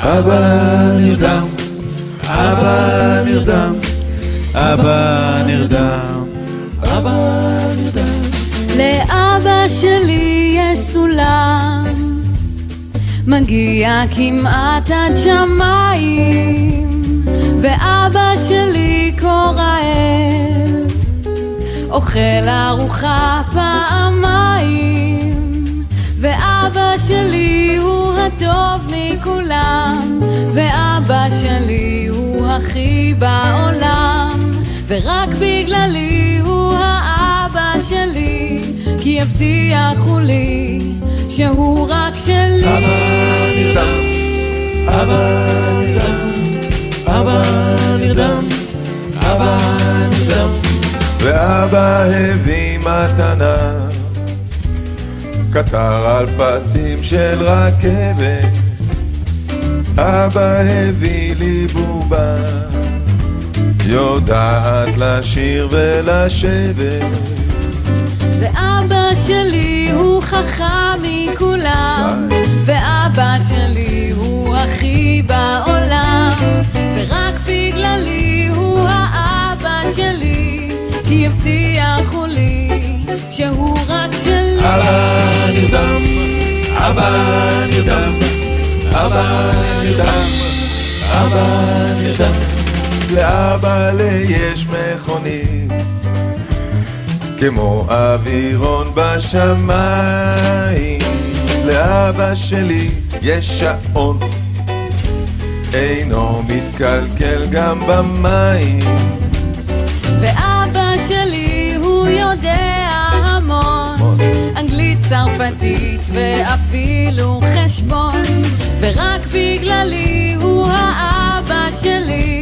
אבא נרדם, אבא נרדם, אבא נרדם, אבא נרדם. לאבא שלי יש סולם, מגיע כמעט עד שמיים, ואבא שלי כה רעב, אוכל ארוחה פעמיים. ואבא שלי הוא הטוב מכולם, ואבא שלי הוא הכי בעולם, ורק בגללי הוא האבא שלי, כי הבטיחו לי שהוא רק שלי. אבא נרדם, אבא נרדם, אבא נרדם, אבא נרדם. ואבא הביא מתנה, קטר על פסים של רכבת. אבא הביא לי בובה, יודעת לשיר ולשבת. ואבא שלי הוא חכם מכולם, ואבא שלי הוא הכי בעולם, ורק בגללי הוא האבא שלי, כי הבטיחו לי שהוא רק שלי. אבא נרדם, אבא נרדם, אבא נרדם, אבא נרדם. לאבא לי יש מכונית, כמו אווירון בשמיים. לאבא שלי יש שעון, אינו מתקלקל גם במים. ואבא שלי הוא יודע המון, אנגלית, צרפתית ואפילו חשבון, ורק בגללי הוא האבא שלי,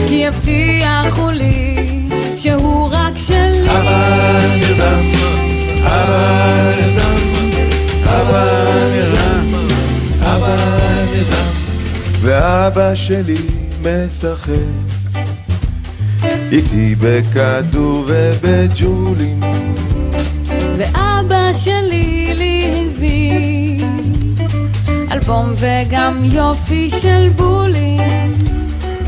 כי הבטיחו לי שהוא רק שלי. אבא נרדם, אבא נרדם, אבא נרדם, אבא נרדם. ואבא שלי משחק איתי בכדור ובג'ולים. ואבא שלי לי הביא אלבום וגם יופי של בולים.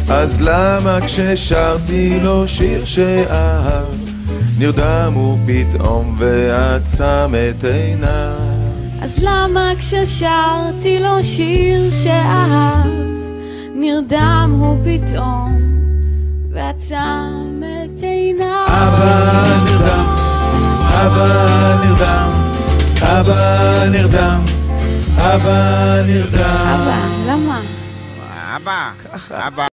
אז למה כששרתי לו שיר שאהב, נרדם הוא פתאום ועצם את עיניו? אז למה כששרתי לו שיר שאהב, נרדם הוא פתאום ועצם את עיניו? אבא נרדם, אבא נרדם, אבא נרדם, אבא נרדם. אבא, למה? אבא, אבא